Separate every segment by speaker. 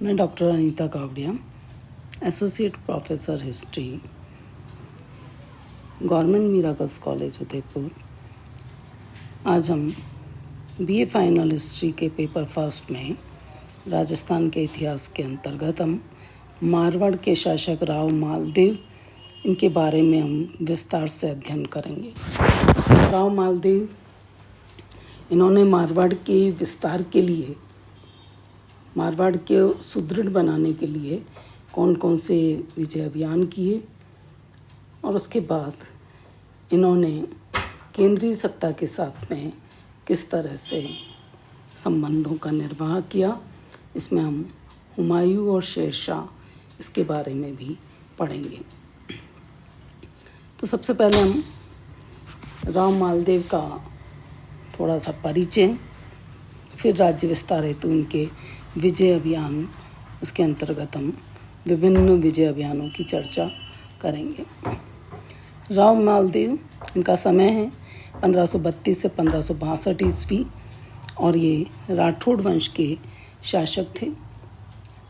Speaker 1: मैं doctor Anita Kawadia, associate professor history, government Meera girls college Udaipur. आज हम बीए फाइनल हिस्ट्री के पेपर फर्स्ट में राजस्थान के इतिहास के अंतर्गत हम मारवाड़ के शासक राव मालदेव इनके बारे में हम विस्तार से अध्ययन करेंगे। राव मालदेव इन्होंने मारवाड़ के विस्तार के लिए, मारवाड़ के सुदृढ़ बनाने के लिए कौन कौन से विजय अभियान किए और उसके बाद इन्होंने केंद्रीय सत्ता के साथ में किस तरह से संबंधों का निर्वाह किया, इसमें हम हुमायूं और शेरशाह इसके बारे में भी पढ़ेंगे। तो सबसे पहले हम राव मालदेव का थोड़ा सा परिचय, फिर राज्य विस्तार हेतु उनके विजय अभियान, उसके अंतर्गत हम विभिन्न विजय अभियानों की चर्चा करेंगे। राव मालदेव, इनका समय है 1532 से 1562 ईस्वी और ये राठौड़ वंश के शासक थे।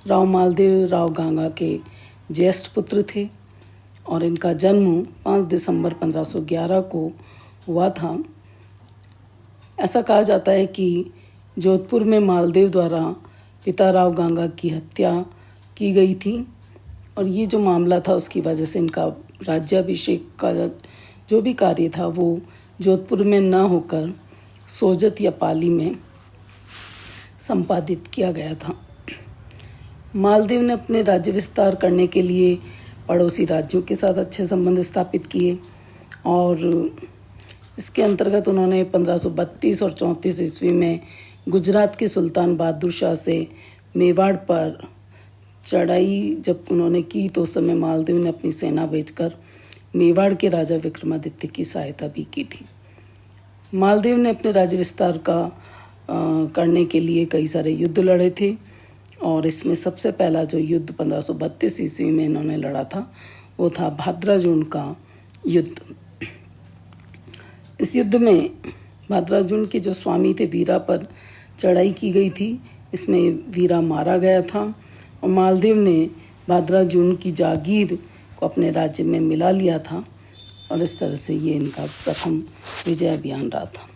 Speaker 1: राव मालदेव राव गांगा के ज्येष्ठ पुत्र थे और इनका जन्म 5 दिसंबर 1511 को हुआ था। ऐसा कहा जाता है कि जोधपुर में मालदेव द्वारा पिता राव गांगा की हत्या की गई थी और ये जो मामला था उसकी वजह से इनका राज्याभिषेक का जो भी कार्य था वो जोधपुर में न होकर सोजत या पाली में संपादित किया गया था। मालदेव ने अपने राज्य विस्तार करने के लिए पड़ोसी राज्यों के साथ अच्छे संबंध स्थापित किए और इसके अंतर्गत उन्होंने 1532 और 34 ईस्वी में गुजरात के सुल्तान बहादुर शाह से मेवाड़ पर चढ़ाई जब उन्होंने की तो उस समय मालदेव ने अपनी सेना भेजकर मेवाड़ के राजा विक्रमादित्य की सहायता भी की थी। मालदेव ने अपने राज्य विस्तार का करने के लिए कई सारे युद्ध लड़े थे और इसमें सबसे पहला जो युद्ध 1532 ईस्वी में इन्होंने लड़ा था वो था भाद्राजून का युद्ध। इस युद्ध में भाद्राजून के जो स्वामी थे वीरा पर चढ़ाई की गई थी। इसमें वीरा मारा गया था और मालदेव ने भाद्राजून की जागीर को अपने राज्य में मिला लिया था और इस तरह से ये इनका प्रथम विजय अभियान रहा था।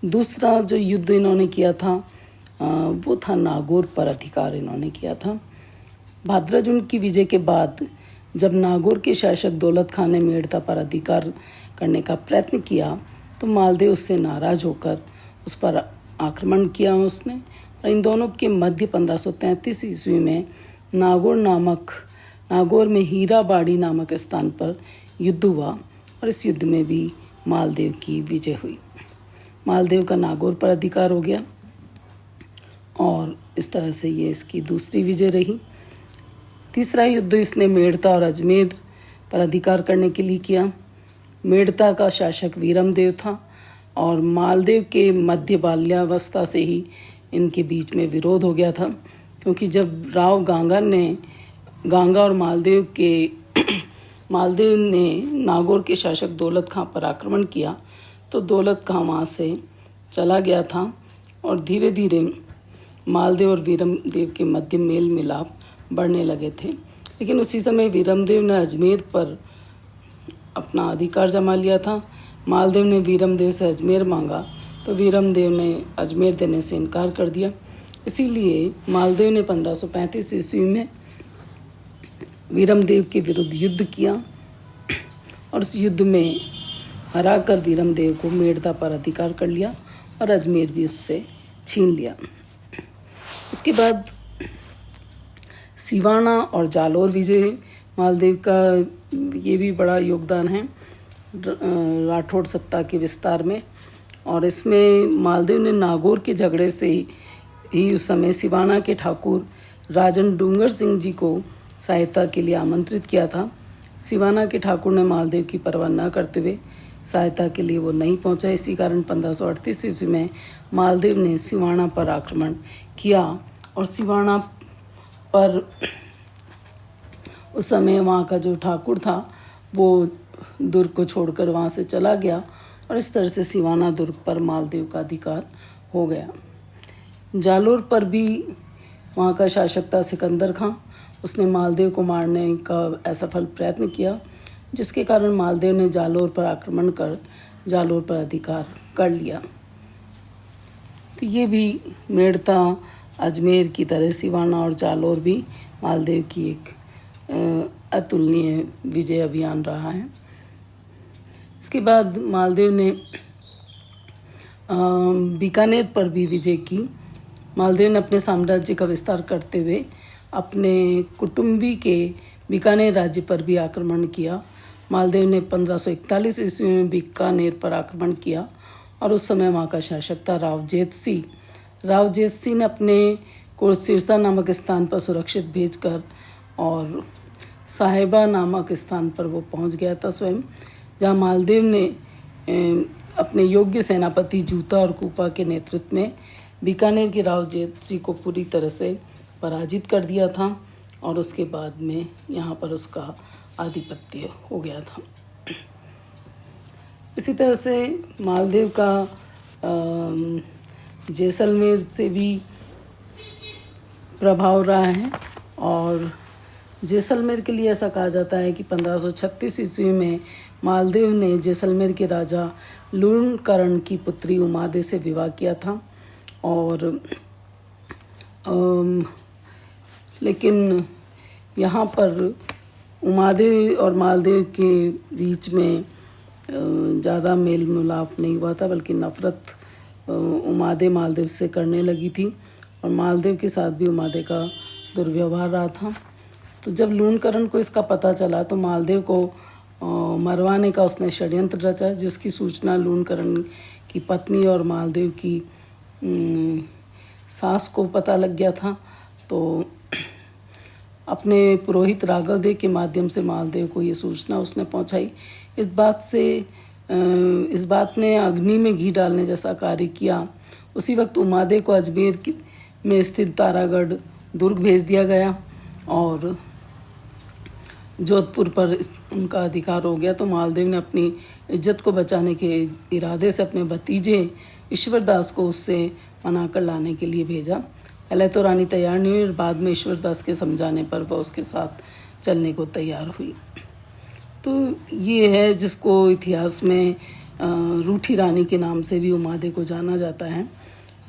Speaker 1: दूसरा जो युद्ध इन्होंने किया था वो था नागौर पर अधिकार इन्होंने किया था। भाद्राजून की विजय के बाद जब नागौर के शासक दौलत खान ने मेड़ता पर अधिकार करने का प्रयत्न किया तो मालदेव उससे नाराज होकर उस पर आक्रमण किया उसने और इन दोनों के मध्य 1533 ईस्वी में नागौर में हीराबाड़ी नामक स्थान पर युद्ध हुआ और इस युद्ध में भी मालदेव की विजय हुई। मालदेव का नागौर पर अधिकार हो गया और इस तरह से ये इसकी दूसरी विजय रही। तीसरा युद्ध इसने मेड़ता और अजमेर पर अधिकार करने के लिए किया। मेड़ता का शासक वीरमदेव था और मालदेव के मध्य बाल्यावस्था से ही इनके बीच में विरोध हो गया था, क्योंकि जब राव गांगा और मालदेव ने नागौर के शासक दौलत खां पर आक्रमण किया तो दौलत खां वहाँ से चला गया था और धीरे धीरे मालदेव और वीरमदेव के मध्य मेल मिलाप बढ़ने लगे थे। लेकिन उसी समय वीरमदेव ने अजमेर पर अपना अधिकार जमा लिया था। मालदेव ने वीरमदेव से अजमेर मांगा तो वीरमदेव ने अजमेर देने से इनकार कर दिया। इसीलिए मालदेव ने 1535 ईस्वी में वीरमदेव के विरुद्ध युद्ध किया और उस युद्ध में हराकर वीरमदेव को मेड़ता पर अधिकार कर लिया और अजमेर भी उससे छीन लिया। उसके बाद सिवाना और जालौर विजय मालदेव का ये भी बड़ा योगदान है राठौड़ सत्ता के विस्तार में और इसमें मालदेव ने नागौर के झगड़े से ही उस समय सिवाना के ठाकुर राजन डूंगर सिंह जी को सहायता के लिए आमंत्रित किया था। सिवाना के ठाकुर ने मालदेव की परवाह न करते हुए सहायता के लिए वो नहीं पहुंचा। इसी कारण 1538 ईस्वी में मालदेव ने सिवाना पर आक्रमण किया और सिवाना पर उस समय वहाँ का जो ठाकुर था वो दुर्ग को छोड़कर वहाँ से चला गया और इस तरह से सिवाना दुर्ग पर मालदेव का अधिकार हो गया। जालोर पर भी वहाँ का शासक था सिकंदर खां। उसने मालदेव को मारने का असफल प्रयत्न किया, जिसके कारण मालदेव ने जालोर पर आक्रमण कर जालोर पर अधिकार कर लिया। तो ये भी मेड़ता, अजमेर की तरह सिवाना और जालोर भी मालदेव की एक अतुलनीय विजय अभियान रहा है। इसके बाद मालदेव ने बीकानेर पर भी विजय की। मालदेव ने अपने साम्राज्य का विस्तार करते हुए अपने कुटुंबी के बीकानेर राज्य पर भी आक्रमण किया। मालदेव ने 1541 ईस्वी में बीकानेर पर आक्रमण किया और उस समय वहाँ का शासक था रावजेत सिंह। रावजेत सिंह ने अपने को सिरसा नामक स्थान पर सुरक्षित भेजकर और साहिबा नामक स्थान पर वो पहुँच गया था स्वयं, जहाँ मालदेव ने अपने योग्य सेनापति जूता और कूपा के नेतृत्व में बीकानेर के रावजेत सिंह को पूरी तरह से पराजित कर दिया था और उसके बाद में यहाँ पर उसका आधिपत्य हो गया था। इसी तरह से मालदेव का जैसलमेर से भी प्रभाव रहा है और जैसलमेर के लिए ऐसा कहा जाता है कि 1536 ईस्वी में मालदेव ने जैसलमेर के राजा लूणकरण की पुत्री उमादे से विवाह किया था और लेकिन यहाँ पर उमादे और मालदेव के बीच में ज़्यादा मेल मिलाप नहीं हुआ था, बल्कि नफरत उमादे मालदेव से करने लगी थी और मालदेव के साथ भी उमादे का दुर्व्यवहार रहा था। तो जब लूणकरण को इसका पता चला तो मालदेव को मरवाने का उसने षड्यंत्र रचा, जिसकी सूचना लूणकरण की पत्नी और मालदेव की सास को पता लग गया था। तो अपने पुरोहित राघवदेव के माध्यम से मालदेव को ये सूचना उसने पहुंचाई। इस बात ने अग्नि में घी डालने जैसा कार्य किया। उसी वक्त उमादे को अजमेर में स्थित तारागढ़ दुर्ग भेज दिया गया और जोधपुर पर उनका अधिकार हो गया। तो मालदेव ने अपनी इज्जत को बचाने के इरादे से अपने भतीजे ईश्वरदास को उससे मना कर लाने के लिए भेजा। पहले तो रानी तैयार नहीं हुई और बाद में ईश्वरदास के समझाने पर वह उसके साथ चलने को तैयार हुई। तो ये है जिसको इतिहास में रूठी रानी के नाम से भी उमादे को जाना जाता है।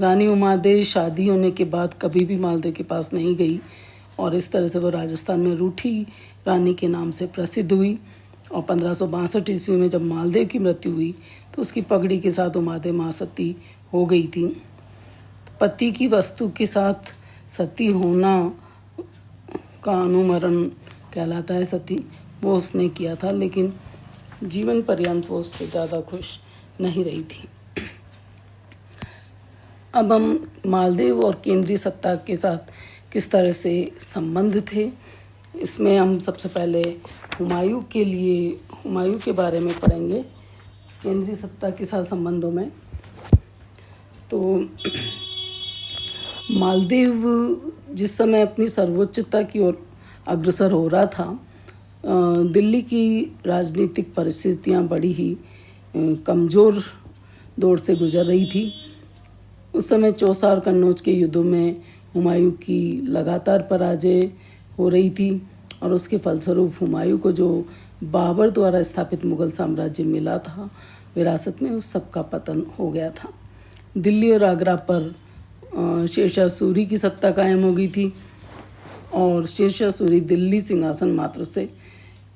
Speaker 1: रानी उमादे शादी होने के बाद कभी भी मालदेव के पास नहीं गई और इस तरह से वो राजस्थान में रूठी रानी के नाम से प्रसिद्ध हुई। और 1562 ईस्वी में जब मालदेव की मृत्यु हुई तो उसकी पगड़ी के साथ उमादे मां सती हो गई थी। पति की वस्तु के साथ सती होना का अनुमरण कहलाता है सती, वो उसने किया था, लेकिन जीवन पर्यंत वो उससे ज़्यादा खुश नहीं रही थी। अब हम मालदेव और केंद्रीय सत्ता के साथ किस तरह से संबंध थे, इसमें हम सबसे पहले हुमायूं के बारे में पढ़ेंगे। केंद्रीय सत्ता के साथ संबंधों में तो मालदेव जिस समय अपनी सर्वोच्चता की ओर अग्रसर हो रहा था, दिल्ली की राजनीतिक परिस्थितियां बड़ी ही कमज़ोर दौर से गुजर रही थी। उस समय चौसा और कन्नौज के युद्धों में हुमायूं की लगातार पराजय हो रही थी और उसके फलस्वरूप हुमायूं को जो बाबर द्वारा स्थापित मुगल साम्राज्य मिला था विरासत में, उस सब का पतन हो गया था। दिल्ली और आगरा पर शेरशाह सूरी की सत्ता कायम हो गई थी और शेरशाह सूरी दिल्ली सिंहासन मात्र से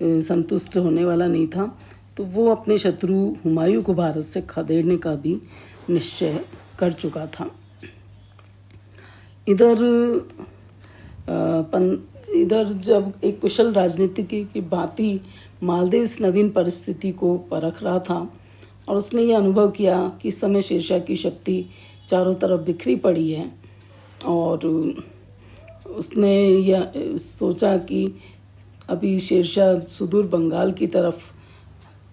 Speaker 1: संतुष्ट होने वाला नहीं था, तो वो अपने शत्रु हुमायूं को भारत से खदेड़ने का भी निश्चय कर चुका था। इधर जब एक कुशल राजनीतिज्ञ की भांति मालदेव इस नवीन परिस्थिति को परख रहा था और उसने ये अनुभव किया कि इस समय शेरशाह की शक्ति चारों तरफ बिखरी पड़ी है और उसने यह सोचा कि अभी शेरशाह सुदूर बंगाल की तरफ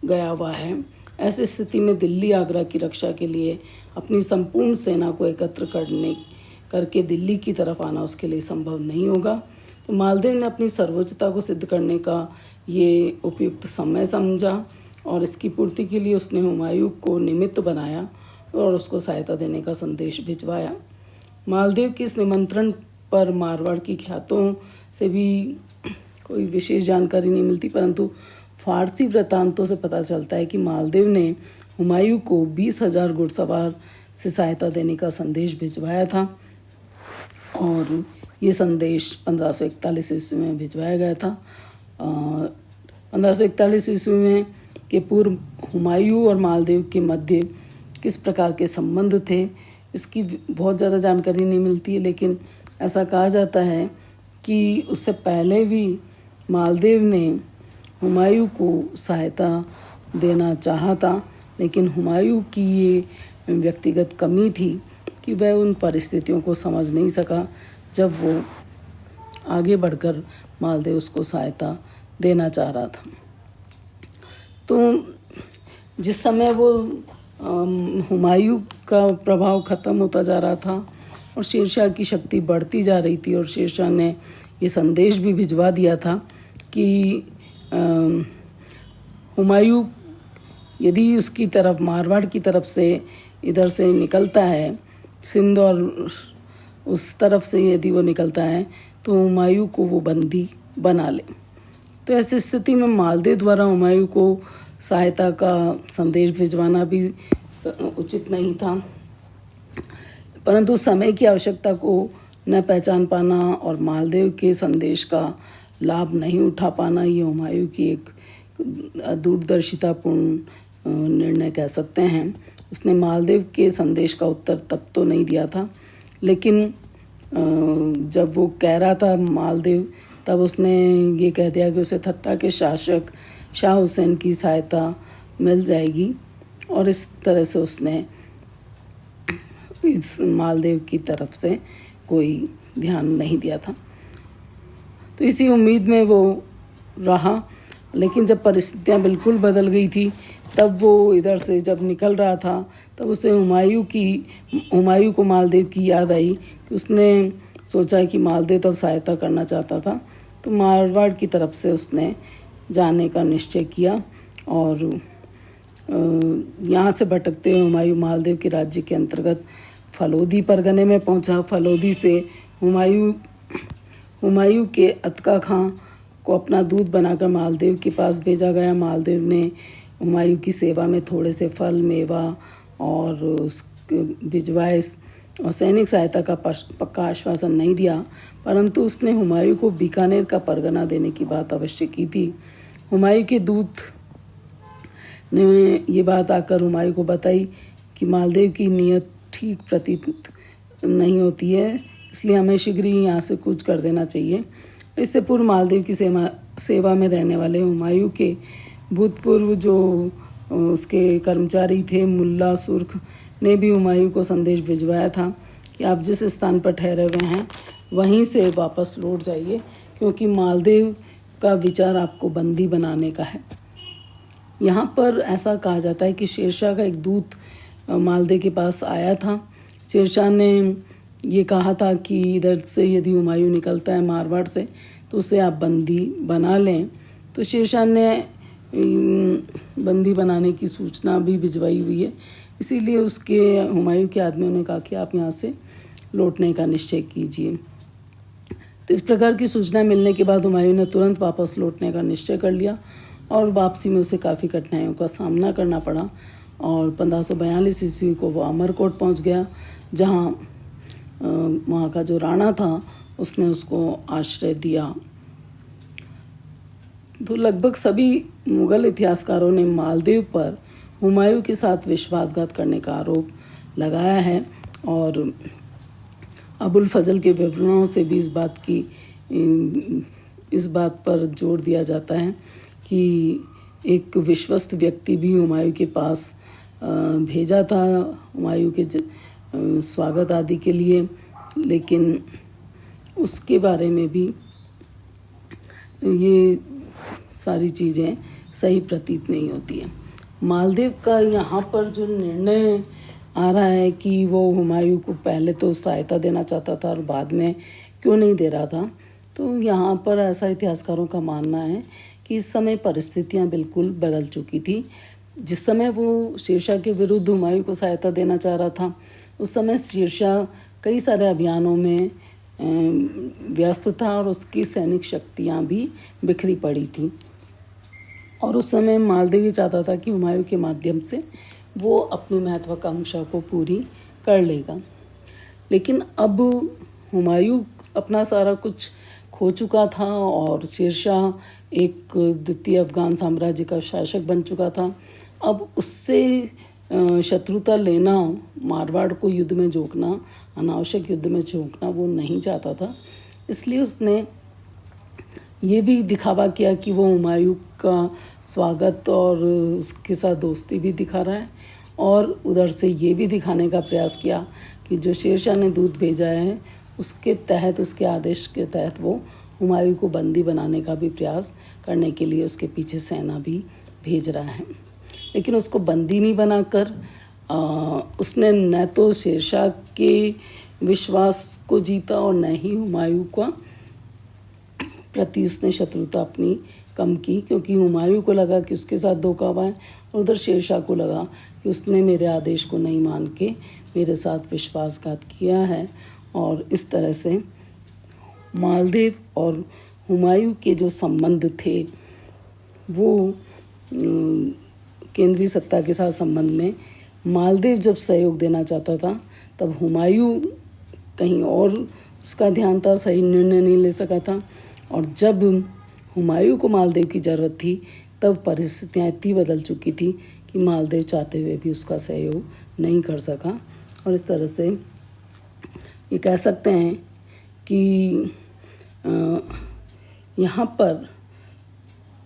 Speaker 1: गया हुआ है। ऐसी स्थिति में दिल्ली आगरा की रक्षा के लिए अपनी संपूर्ण सेना को एकत्र करके दिल्ली की तरफ आना उसके लिए संभव नहीं होगा। तो मालदेव ने अपनी सर्वोच्चता को सिद्ध करने का ये उपयुक्त समय समझा और इसकी पूर्ति के लिए उसने हुमायूं को निमित्त बनाया और उसको सहायता देने का संदेश भिजवाया। मालदेव के इस निमंत्रण पर मारवाड़ की ख्यातों से भी कोई विशेष जानकारी नहीं मिलती, परंतु फारसी वृत्तांतों से पता चलता है कि मालदेव ने हुमायूं को 20,000 घुड़सवार से सहायता देने का संदेश भिजवाया था और ये संदेश 1541 ईस्वी में भिजवाया गया था। 1541 ईस्वी में के पूर्व हुमायूं और मालदेव के मध्य किस प्रकार के संबंध थे इसकी बहुत ज़्यादा जानकारी नहीं मिलती है, लेकिन ऐसा कहा जाता है कि उससे पहले भी मालदेव ने हुमायूं को सहायता देना चाहा था, लेकिन हुमायूं की ये व्यक्तिगत कमी थी कि वह उन परिस्थितियों को समझ नहीं सका जब वो आगे बढ़कर मालदेव उसको सहायता देना चाह रहा था। तो जिस समय वो हुमायूं का प्रभाव ख़त्म होता जा रहा था और शेरशाह की शक्ति बढ़ती जा रही थी और शेरशाह ने ये संदेश भी भिजवा दिया था कि हुमायूं यदि उसकी तरफ मारवाड़ की तरफ से इधर से निकलता है, सिंध और उस तरफ से यदि वो निकलता है तो हुमायूं को वो बंदी बना ले। तो ऐसी स्थिति में मालदेव द्वारा हुमायूं को सहायता का संदेश भिजवाना भी उचित नहीं था, परंतु समय की आवश्यकता को न पहचान पाना और मालदेव के संदेश का लाभ नहीं उठा पाना ये हुमायूं की एक दूरदर्शितापूर्ण निर्णय कह सकते हैं। उसने मालदेव के संदेश का उत्तर तब तो नहीं दिया था, लेकिन जब वो कह रहा था मालदेव, तब उसने ये कह दिया कि उसे ठट्टा के शासक शाह हुसैन की सहायता मिल जाएगी और इस तरह से उसने इस मालदेव की तरफ से कोई ध्यान नहीं दिया था। तो इसी उम्मीद में वो रहा, लेकिन जब परिस्थितियाँ बिल्कुल बदल गई थी तब वो इधर से जब निकल रहा था तब उसे हुमायूं को मालदेव की याद आई कि उसने सोचा कि मालदेव तब सहायता करना चाहता था, तो मारवाड़ की तरफ से उसने जाने का निश्चय किया और यहाँ से भटकते हुए हुमायूं मालदेव के राज्य के अंतर्गत फलोदी परगने में पहुँचा। फलोदी से हुमायूं के अतका खां को अपना दूत बनाकर मालदेव के पास भेजा गया। मालदेव ने हुमायूं की सेवा में थोड़े से फल मेवा और भिजवाए और सैनिक सहायता का पक्का आश्वासन नहीं दिया, परंतु उसने हुमायूं को बीकानेर का परगना देने की बात अवश्य की थी। हुमायूं के दूत ने ये बात आकर हुमायूं को बताई कि मालदेव की नीयत ठीक प्रतीत नहीं होती है, इसलिए हमें शीघ्र ही यहाँ से कूच कर देना चाहिए। इससे पूर्व मालदेव की सेवा में रहने वाले हुमायूं के भूतपूर्व जो उसके कर्मचारी थे मुल्ला सुर्ख ने भी हुमायूं को संदेश भिजवाया था कि आप जिस स्थान पर ठहरे हुए हैं वहीं से वापस लौट जाइए, क्योंकि मालदेव का विचार आपको बंदी बनाने का है। यहाँ पर ऐसा कहा जाता है कि शेरशाह का एक दूत मालदेव के पास आया था। शेरशाह ने ये कहा था कि इधर से यदि हुमायूं निकलता है मारवाड़ से तो उसे आप बंदी बना लें। तो शेरशाह ने बंदी बनाने की सूचना भी भिजवाई हुई है, इसीलिए उसके हुमायूं के आदमियों ने कहा कि आप यहाँ से लौटने का निश्चय कीजिए। तो इस प्रकार की सूचना मिलने के बाद हुमायूं ने तुरंत वापस लौटने का निश्चय कर लिया और वापसी में उसे काफ़ी कठिनाइयों का सामना करना पड़ा और 1542 ईस्वी को वो अमरकोट पहुँच गया, जहाँ वहाँ का जो राणा था उसने उसको आश्रय दिया। तो लगभग सभी मुगल इतिहासकारों ने मालदेव पर हुमायूं के साथ विश्वासघात करने का आरोप लगाया है और अबुल फजल के विवरणों से भी इस बात पर जोर दिया जाता है कि एक विश्वस्त व्यक्ति भी हुमायूं के पास भेजा था हुमायूं के स्वागत आदि के लिए, लेकिन उसके बारे में भी ये सारी चीज़ें सही प्रतीत नहीं होती है। मालदेव का यहाँ पर जो निर्णय आ रहा है कि वो हुमायूं को पहले तो सहायता देना चाहता था और बाद में क्यों नहीं दे रहा था, तो यहाँ पर ऐसा इतिहासकारों का मानना है कि इस समय परिस्थितियाँ बिल्कुल बदल चुकी थी। जिस समय वो शेरशाह के विरुद्ध हुमायूं को सहायता देना चाह रहा था, उस समय शेरशाह कई सारे अभियानों में व्यस्त था और उसकी सैनिक शक्तियाँ भी बिखरी पड़ी थी। और उस समय मालदेव ये चाहता था कि हुमायूं के माध्यम से वो अपनी महत्वाकांक्षा को पूरी कर लेगा। लेकिन अब हुमायूं अपना सारा कुछ खो चुका था और शेरशाह एक द्वितीय अफगान साम्राज्य का शासक बन चुका था। अब उससे शत्रुता लेना, मारवाड़ को युद्ध में झोंकना, अनावश्यक युद्ध में झोंकना वो नहीं चाहता था। इसलिए उसने ये भी दिखावा किया कि वो हुमायूं का स्वागत और उसके साथ दोस्ती भी दिखा रहा है, और उधर से ये भी दिखाने का प्रयास किया कि जो शेरशाह ने दूत भेजा है उसके तहत, उसके आदेश के तहत वो हुमायूं को बंदी बनाने का भी प्रयास करने के लिए उसके पीछे सेना भी भेज रहा है। लेकिन उसको बंदी नहीं बनाकर उसने न तो शेरशाह के विश्वास को जीता और न ही हुमायूं का प्रति उसने शत्रुता अपनी कम की, क्योंकि हुमायूं को लगा कि उसके साथ धोखा हुआ है और उधर शेरशाह को लगा कि उसने मेरे आदेश को नहीं मान के मेरे साथ विश्वासघात किया है। और इस तरह से मालदेव और हुमायूं के जो संबंध थे वो केंद्रीय सत्ता के साथ संबंध में मालदेव जब सहयोग देना चाहता था तब हुमायूं कहीं और उसका ध्यान था, सही निर्णय नहीं ले सका था। और जब हुमायूं को मालदेव की ज़रूरत थी तब परिस्थितियाँ इतनी बदल चुकी थी कि मालदेव चाहते हुए भी उसका सहयोग नहीं कर सका। और इस तरह से ये कह सकते हैं कि यहाँ पर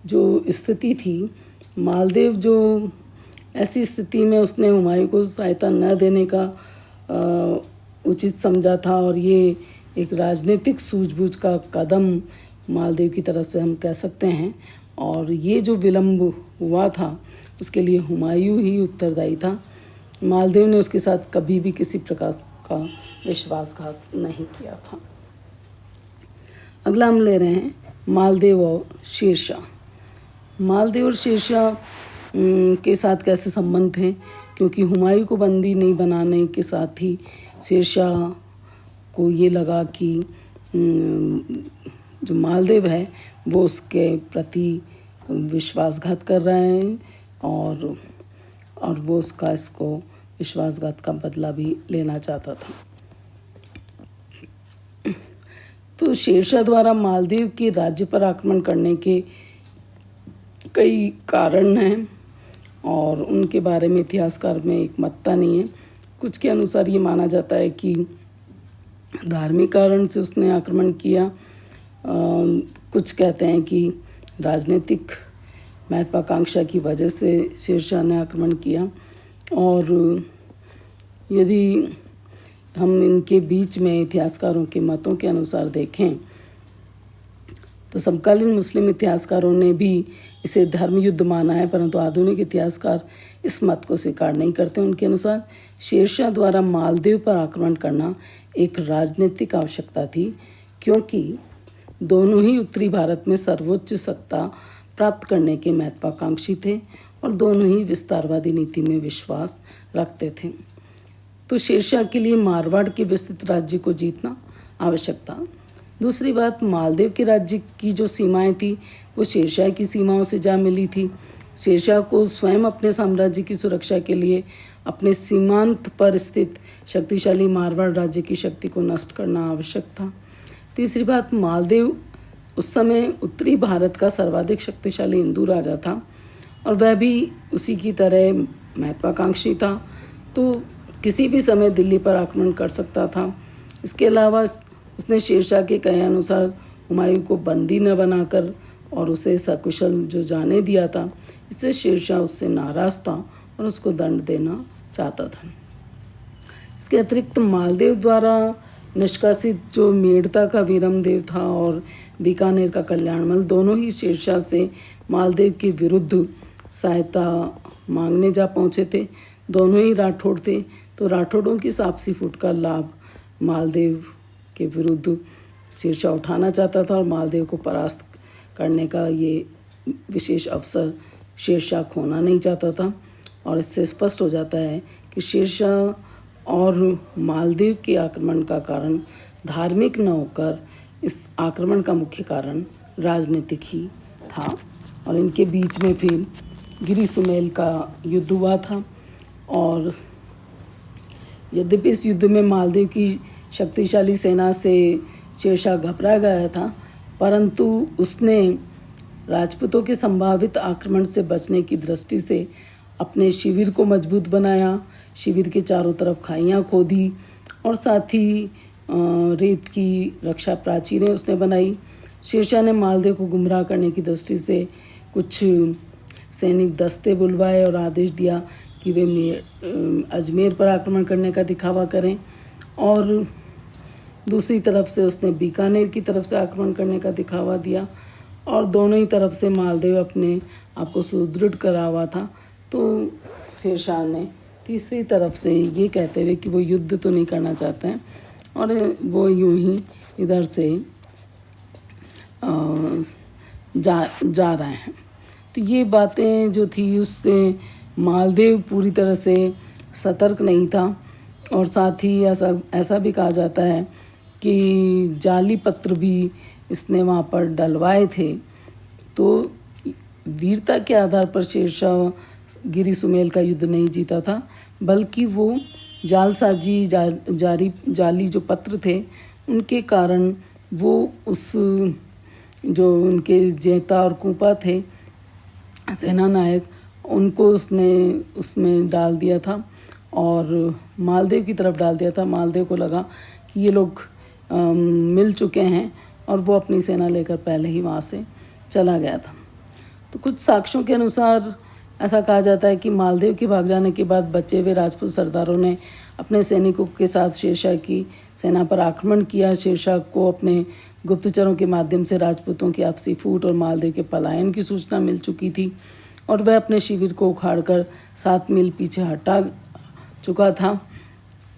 Speaker 1: जो स्थिति थी, मालदेव जो ऐसी स्थिति में उसने हुमायूं को सहायता न देने का उचित समझा था, और ये एक राजनीतिक सूझबूझ का कदम मालदेव की तरफ से हम कह सकते हैं। और ये जो विलम्ब हुआ था उसके लिए हुमायूं ही उत्तरदायी था। मालदेव ने उसके साथ कभी भी किसी प्रकार का विश्वासघात नहीं किया था। अगला हम ले रहे हैं मालदेव और शेरशाह। मालदेव और शेरशाह के साथ कैसे संबंध थे, क्योंकि हुमायूं को बंदी नहीं बनाने के साथ ही शेरशाह को ये लगा कि जो मालदेव है वो उसके प्रति विश्वासघात कर रहे हैं और वो इसको विश्वासघात का बदला भी लेना चाहता था। तो शेरशाह द्वारा मालदीव के राज्य पर आक्रमण करने के कई कारण हैं और उनके बारे में इतिहासकार में एक मतता नहीं है। कुछ के अनुसार ये माना जाता है कि धार्मिक कारण से उसने आक्रमण किया, कुछ कहते हैं कि राजनीतिक महत्वाकांक्षा की वजह से शेरशाह ने आक्रमण किया। और यदि हम इनके बीच में इतिहासकारों के मतों के अनुसार देखें तो समकालीन मुस्लिम इतिहासकारों ने भी इसे धर्म युद्ध माना है, परंतु आधुनिक इतिहासकार इस मत को स्वीकार नहीं करते। उनके अनुसार शेरशाह द्वारा मालदीव पर आक्रमण करना एक राजनीतिक आवश्यकता थी, क्योंकि दोनों ही उत्तरी भारत में सर्वोच्च सत्ता प्राप्त करने के महत्वाकांक्षी थे और दोनों ही विस्तारवादी नीति में विश्वास रखते थे। तो शेरशाह के लिए मारवाड़ के विस्तृत राज्य को जीतना आवश्यक था। दूसरी बात, मालदीव के राज्य की जो सीमाएं थी वो शेरशाह की सीमाओं से जा मिली थी। शेरशाह को स्वयं अपने साम्राज्य की सुरक्षा के लिए अपने सीमांत पर स्थित शक्तिशाली मारवाड़ राज्य की शक्ति को नष्ट करना आवश्यक था। तीसरी बात, मालदीव उस समय उत्तरी भारत का सर्वाधिक शक्तिशाली हिंदू राजा था और वह भी उसी की तरह महत्वाकांक्षी था, तो किसी भी समय दिल्ली पर आक्रमण कर सकता था। इसके अलावा उसने शेरशाह के कहे अनुसार हुमायूं को बंदी न बनाकर और उसे सकुशल जो जाने दिया था, इससे शेरशाह उससे नाराज़ था और उसको दंड देना चाहता था। इसके अतिरिक्त मालदेव द्वारा निष्कासित जो मेड़ता का वीरमदेव था और बीकानेर का कल्याणमल, दोनों ही शेरशाह से मालदेव के विरुद्ध सहायता मांगने जा पहुँचे थे। दोनों ही राठौड़ थे, तो राठौड़ों की आपसी फूट का लाभ मालदेव के विरुद्ध शेरशाह उठाना चाहता था और मालदेव को परास्त करने का ये विशेष अवसर शेरशाह खोना नहीं चाहता था। और इससे स्पष्ट हो जाता है कि शेरशाह और मालदीव के आक्रमण का कारण धार्मिक न होकर इस आक्रमण का मुख्य कारण राजनीतिक ही था। और इनके बीच में फिर गिरि सुमेल का युद्ध हुआ था। और यद्यपि इस युद्ध में मालदेव की शक्तिशाली सेना से शेरशाह घबरा गया था, परंतु उसने राजपूतों के संभावित आक्रमण से बचने की दृष्टि से अपने शिविर को मजबूत बनाया, शिविर के चारों तरफ खाइयाँ खोदी और साथ ही रेत की रक्षा प्राचीरें उसने बनाई। शेरशाह ने मालदेव को गुमराह करने की दृष्टि से कुछ सैनिक दस्ते बुलवाए और आदेश दिया कि वे अजमेर पर आक्रमण करने का दिखावा करें, और दूसरी तरफ से उसने बीकानेर की तरफ से आक्रमण करने का दिखावा दिया। और दोनों ही तरफ से मालदेव अपने आप को सुदृढ़ करा हुआ था। तो शेरशाह ने तीसरी तरफ से ये कहते हुए कि वो युद्ध तो नहीं करना चाहते हैं और वो यूं ही इधर से जा रहे हैं। तो ये बातें जो थी उससे मालदेव पूरी तरह से सतर्क नहीं था। और साथ ही ऐसा भी कहा जाता है कि जाली पत्र भी इसने वहाँ पर डलवाए थे। तो वीरता के आधार पर शेरशाह गिरि सुमेल का युद्ध नहीं जीता था, बल्कि वो जालसाजी जाली जो पत्र थे उनके कारण वो उस जो उनके जेता और कुपा थे सेना नायक, उनको उसने उसमें डाल दिया था और मालदेव की तरफ डाल दिया था। मालदेव को लगा कि ये लोग मिल चुके हैं और वो अपनी सेना लेकर पहले ही वहाँ से चला गया था। तो कुछ साक्ष्यों के अनुसार ऐसा कहा जाता है कि मालदेव के भाग जाने के बाद बचे हुए राजपूत सरदारों ने अपने सैनिकों के साथ शेरशाह की सेना पर आक्रमण किया। शेरशाह को अपने गुप्तचरों के माध्यम से राजपूतों की आपसी फूट और मालदेव के पलायन की सूचना मिल चुकी थी और वह अपने शिविर को उखाड़कर 7 मील पीछे हटा चुका था।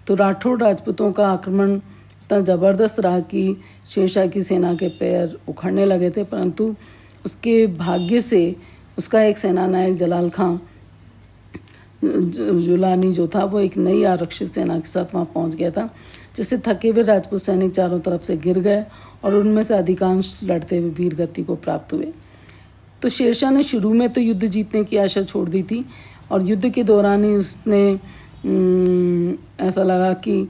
Speaker 1: तो राठौड़ राजपूतों का आक्रमण इतना ज़बरदस्त रहा कि शेरशाह की सेना के पैर उखड़ने लगे थे, परंतु उसके भाग्य से उसका एक सेनानायक जलाल खां जुलानी जो था वो एक नई आरक्षित सेना के साथ वहाँ पहुँच गया था, जिससे थके हुए राजपूत सैनिक चारों तरफ से गिर गए और उनमें से अधिकांश लड़ते हुए वीर गति को प्राप्त हुए। तो शेरशाह ने शुरू में तो युद्ध जीतने की आशा छोड़ दी थी और युद्ध के दौरान ही उसने ऐसा लगा कि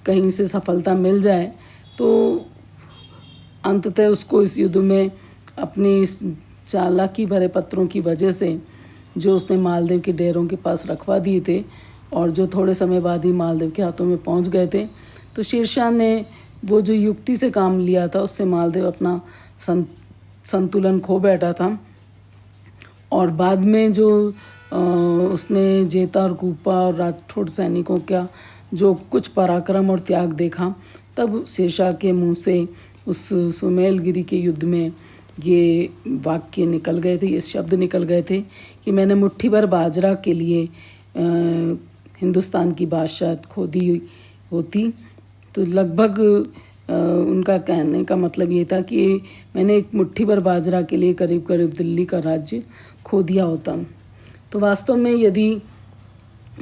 Speaker 1: कहीं से सफलता मिल जाए, तो अंततः उसको इस युद्ध में अपनी इस चालाकी भरे पत्रों की वजह से जो उसने मालदेव के डेरों के पास रखवा दिए थे और जो थोड़े समय बाद ही मालदेव के हाथों में पहुंच गए थे, तो शेरशाह ने वो जो युक्ति से काम लिया था उससे मालदेव अपना संतुलन खो बैठा था। और बाद में जो उसने जेता और कूपा और राठौड़ सैनिकों का जो कुछ पराक्रम और त्याग देखा, तब शेरशाह के मुंह से उस सुमेलगिरी के युद्ध में ये वाक्य निकल गए थे, ये शब्द निकल गए थे कि मैंने मुट्ठी भर बाजरा के लिए हिंदुस्तान की बादशाह खो दी होती। तो लगभग उनका कहने का मतलब ये था कि मैंने एक मुट्ठी भर बाजरा के लिए करीब करीब दिल्ली का राज्य खो दिया होता। तो वास्तव में यदि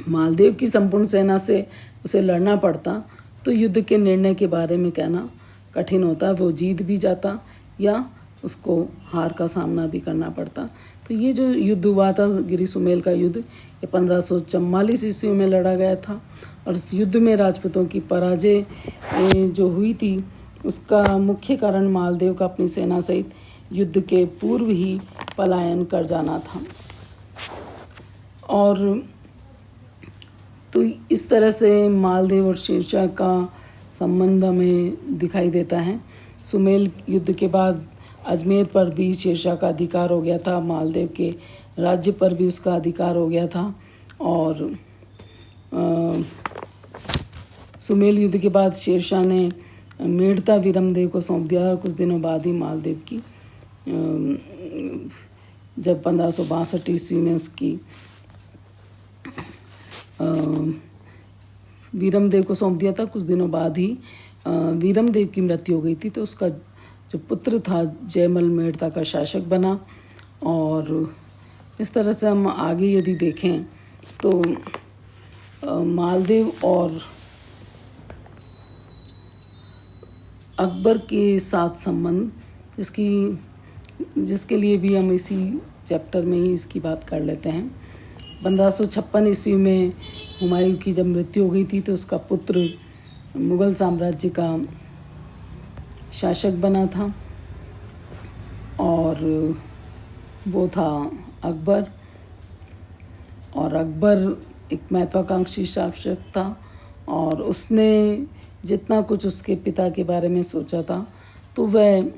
Speaker 1: मालदेव की संपूर्ण सेना से उसे लड़ना पड़ता तो युद्ध के निर्णय के बारे में कहना कठिन होता, वो जीत भी जाता या उसको हार का सामना भी करना पड़ता। तो ये जो युद्ध हुआ था गिरि सुमेल का युद्ध, ये 1544 ईस्वी में लड़ा गया था और इस युद्ध में राजपूतों की पराजय जो हुई थी उसका मुख्य कारण मालदेव का अपनी सेना सहित युद्ध के पूर्व ही पलायन कर जाना था। और तो इस तरह से मालदेव और शेरशाह का संबंध हमें दिखाई देता है। सुमेल युद्ध के बाद अजमेर पर भी शेरशाह का अधिकार हो गया था, मालदेव के राज्य पर भी उसका अधिकार हो गया था। और सुमेल युद्ध के बाद शेरशाह ने मेड़ता वीरमदेव को सौंप दिया और कुछ दिनों बाद ही मालदेव की जब 1562 ईस्वी में उसकी वीरमदेव को सौंप दिया था, कुछ दिनों बाद ही वीरमदेव की मृत्यु हो गई थी। तो उसका जो पुत्र था जयमल मेड़ता का शासक बना। और इस तरह से हम आगे यदि देखें तो मालदेव और अकबर के साथ संबंध, जिसके लिए भी हम इसी चैप्टर में ही इसकी बात कर लेते हैं। 1556 ईस्वी में हुमायूं की जब मृत्यु हो गई थी तो उसका पुत्र मुग़ल साम्राज्य का शासक बना था और वो था अकबर। और अकबर एक महत्वाकांक्षी शासक था और उसने जितना कुछ उसके पिता के बारे में सोचा था तो वह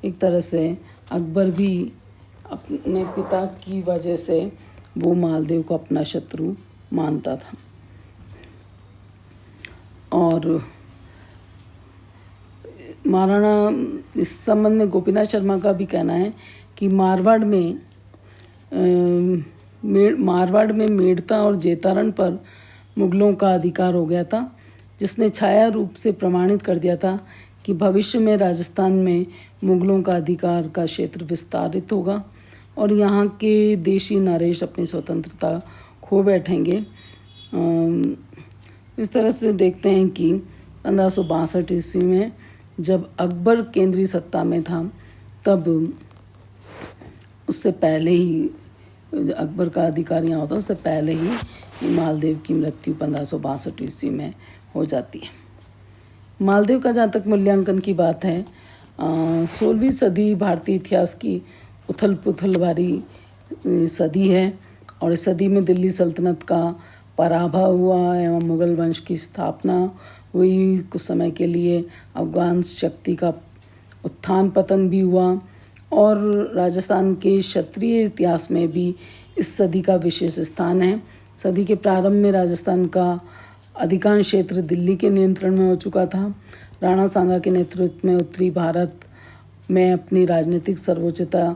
Speaker 1: एक तरह से अकबर भी अपने पिता की वजह से वो मालदेव को अपना शत्रु मानता था। और महाराणा, इस संबंध में गोपीनाथ शर्मा का भी कहना है कि मारवाड़ में मेड़ता और जेतारण पर मुगलों का अधिकार हो गया था, जिसने छाया रूप से प्रमाणित कर दिया था कि भविष्य में राजस्थान में मुगलों का अधिकार का क्षेत्र विस्तारित होगा और यहाँ के देशी नरेश अपनी स्वतंत्रता खो बैठेंगे। इस तरह से देखते हैं कि 1562 ईस्वी में जब अकबर केंद्रीय सत्ता में था तब उससे पहले ही अकबर का अधिकार यहाँ होता, उससे पहले ही मालदेव की मृत्यु 1562 ईस्वी में हो जाती है। मालदेव का जहाँ तक मूल्यांकन की बात है, 16वीं सदी भारतीय इतिहास की उथल पुथल वाली सदी है और इस सदी में दिल्ली सल्तनत का पराभव हुआ एवं मुगल वंश की स्थापना हुई। कुछ समय के लिए अफगान शक्ति का उत्थान पतन भी हुआ और राजस्थान के क्षत्रिय इतिहास में भी इस सदी का विशेष स्थान है। सदी के प्रारंभ में राजस्थान का अधिकांश क्षेत्र दिल्ली के नियंत्रण में हो चुका था। राणा सांगा के नेतृत्व में उत्तरी भारत में अपनी राजनीतिक सर्वोच्चता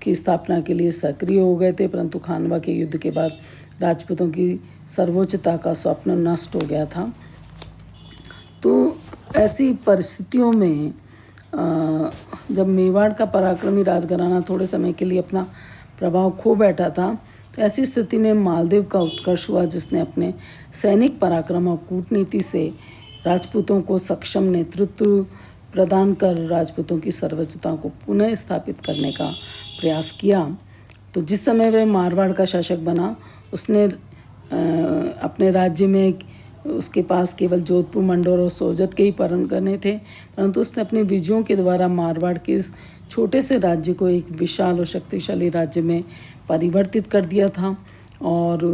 Speaker 1: की स्थापना के लिए सक्रिय हो गए थे, परंतु खानवा के युद्ध के बाद राजपूतों की सर्वोच्चता का स्वप्न नष्ट हो गया था। तो ऐसी परिस्थितियों में जब मेवाड़ का पराक्रमी राजघराना थोड़े समय के लिए अपना प्रभाव खो बैठा था, तो ऐसी स्थिति में मालदेव का उत्कर्ष हुआ, जिसने अपने सैनिक पराक्रम और कूटनीति से राजपूतों को सक्षम नेतृत्व प्रदान कर राजपूतों की सर्वोच्चता को पुनः स्थापित करने का प्रयास किया। तो जिस समय वह मारवाड़ का शासक बना, उसने अपने राज्य में उसके पास केवल जोधपुर, मंडोर और सोजत के ही परगने थे, परंतु उसने अपने विजयों के द्वारा मारवाड़ के इस छोटे से राज्य को एक विशाल और शक्तिशाली राज्य में परिवर्तित कर दिया था और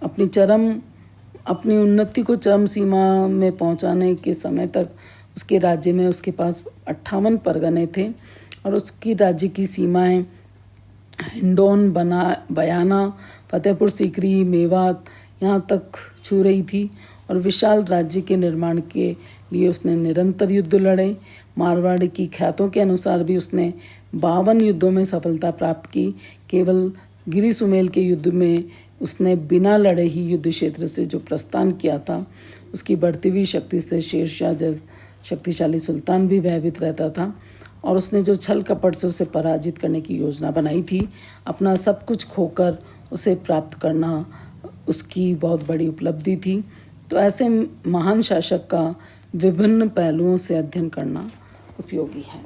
Speaker 1: अपनी उन्नति को चरम सीमा में पहुंचाने के समय तक उसके राज्य में उसके पास 58 परगने थे और उसकी राज्य की सीमाएं हिंडौन, बयाना, फतेहपुर सीकरी, मेवात यहाँ तक छू रही थी और विशाल राज्य के निर्माण के लिए उसने निरंतर युद्ध लड़े। मारवाड़ की ख्यातों के अनुसार भी उसने 52 युद्धों में सफलता प्राप्त की। केवल गिरी सुमेल के युद्ध में उसने बिना लड़े ही युद्ध क्षेत्र से जो प्रस्थान किया था, उसकी बढ़ती हुई शक्ति से शेरशाह जैसा शक्तिशाली सुल्तान भी भयभीत रहता था और उसने जो छल कपट से उसे पराजित करने की योजना बनाई थी, अपना सब कुछ खोकर उसे प्राप्त करना उसकी बहुत बड़ी उपलब्धि थी। तो ऐसे महान शासक का विभिन्न पहलुओं से अध्ययन करना उपयोगी है।